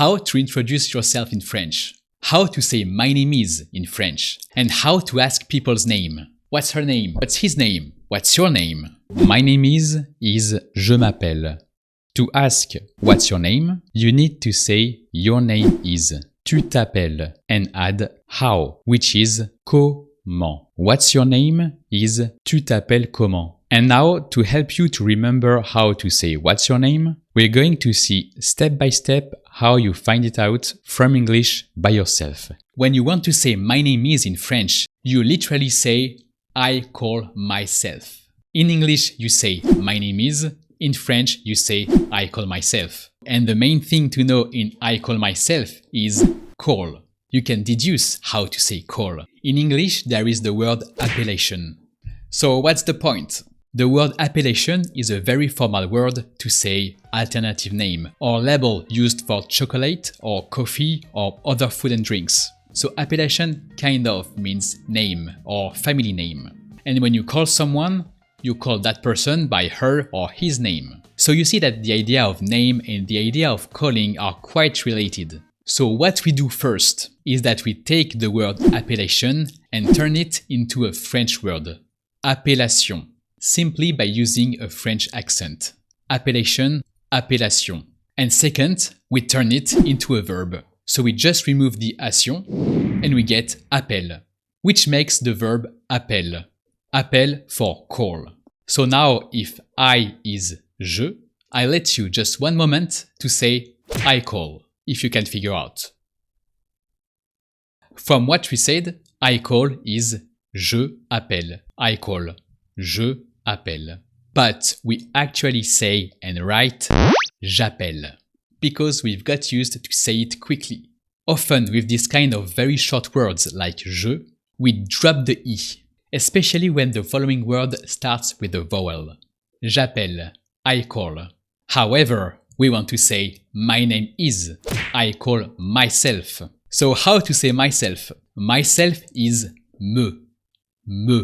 how to introduce yourself in French, how to say my name is in French, and how to ask people's name. What's her name? What's his name? What's your name? My name is je m'appelle. To ask what's your name, you need to say your name is, tu t'appelles, and add how, which is comment. What's your name is tu t'appelles comment. And now, to help you to remember how to say what's your name, we're going to see step by step how you find it out from English by yourself. When you want to say my name is in French, you literally say I call myself. In English, you say my name is. In French, you say I call myself. And the main thing to know in I call myself is call. You can deduce how to say call. In English, there is the word appellation. So what's the point? The word appellation is a very formal word to say alternative name or label used for chocolate or coffee or other food and drinks. So appellation kind of means name or family name. And when you call someone, you call that person by her or his name. So you see that the idea of name and the idea of calling are quite related. So what we do first is that we take the word appellation and turn it into a French word, appellation, simply by using a French accent. Appellation, appellation. And second, we turn it into a verb. So we just remove the ation and we get appel, which makes the verb appel. Appel for call. So now if I is je, I let you just one moment to say I call, if you can figure out. From what we said, I call is je appelle. I call, je appelle. But we actually say and write j'appelle, because we've got used to say it quickly. Often with this kind of very short words like je, we drop the i, especially when the following word starts with a vowel. J'appelle, I call. However, we want to say my name is, I call myself. So how to say myself? Myself is me. Me.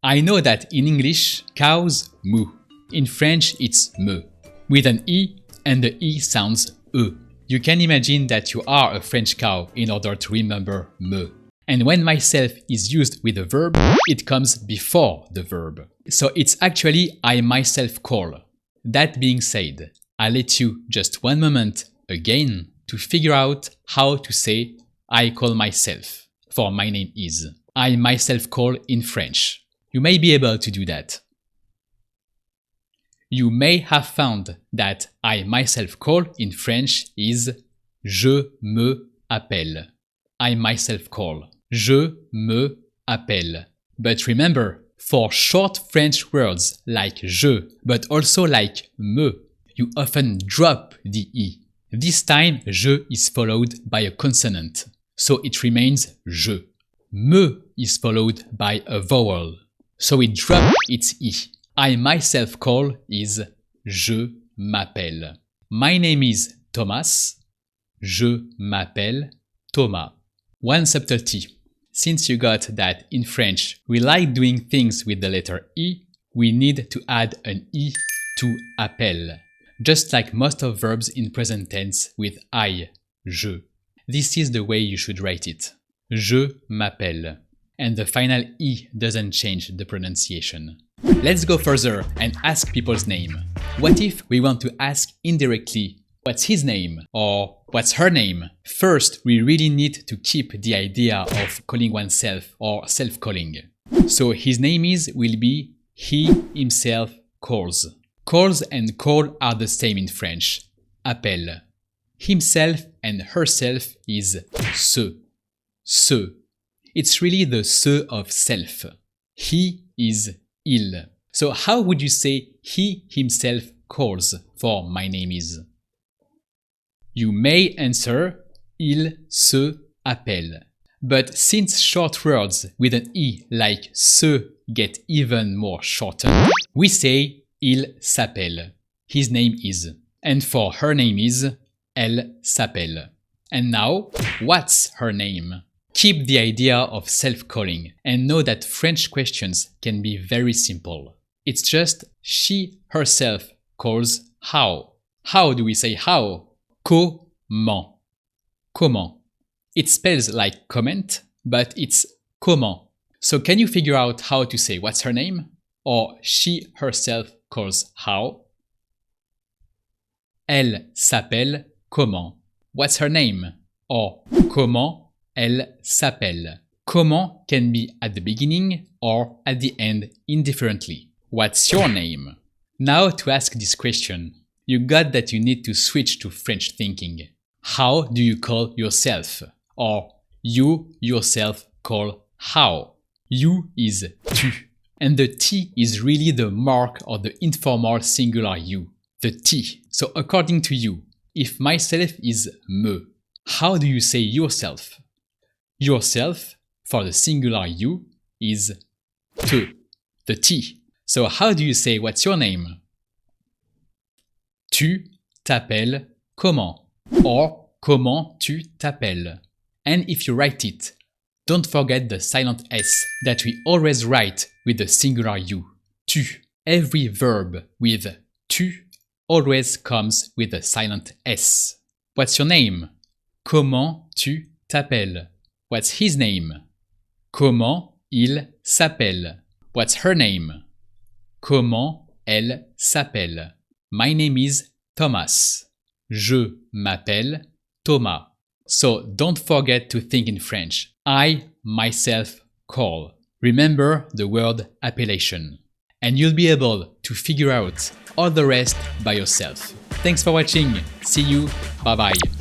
I know that in English, cows moo. In French, it's me, with an e, and the e sounds e. You can imagine that you are a French cow in order to remember me. And when myself is used with a verb, it comes before the verb. So it's actually I myself call. That being said, I'll let you just one moment again to figure out how to say I call myself for my name is. I myself call in French. You may be able to do that. You may have found that I myself call in French is je me appelle. I myself call. Je me appelle. But remember, for short French words like je, but also like me, you often drop the e. This time, je is followed by a consonant, so it remains je. Me is followed by a vowel, so it drops its e. I myself call is je m'appelle. My name is Thomas. Je m'appelle Thomas. One subtlety. Since you got that in French, we like doing things with the letter E, we need to add an E to appelle, just like most of verbs in present tense with I, je. This is the way you should write it. Je m'appelle. And the final E doesn't change the pronunciation. Let's go further and ask people's name. What if we want to ask indirectly, what's his name? Or what's her name? First, we really need to keep the idea of calling oneself or self-calling. So his name is will be he himself calls. Calls and call are the same in French. Appelle. Himself and herself is se. Se. It's really the se of self. He is il. So how would you say he himself calls for my name is? You may answer il se appelle. But since short words with an i like se get even more shortened, we say il s'appelle. His name is. And for her name is, elle s'appelle. And now, what's her name? Keep the idea of self-calling and know that French questions can be very simple. It's just she herself calls how. How do we say how? comment. Comment. It spells like comment, but it's comment. So can you figure out how to say what's her name? Or she herself calls how? Elle s'appelle comment. What's her name? Or comment elle s'appelle. Comment can be at the beginning or at the end indifferently. What's your name? Now to ask this question, you got that you need to switch to French thinking. How do you call yourself? Or you yourself call how? You is tu. And the T is really the mark or the informal singular you. The T. So according to you, if myself is me, how do you say yourself? Yourself, for the singular you, is te, the T. So how do you say what's your name? Tu t'appelles comment? Or comment tu t'appelles? And if you write it, don't forget the silent S that we always write with the singular you. Tu. Every verb with tu always comes with a silent S. What's your name? Comment tu t'appelles? What's his name? Comment il s'appelle? What's her name? Comment elle s'appelle? My name is Thomas. Je m'appelle Thomas. So don't forget to think in French. I, myself, call. Remember the word appellation. And you'll be able to figure out all the rest by yourself. Thanks for watching. See you. Bye bye.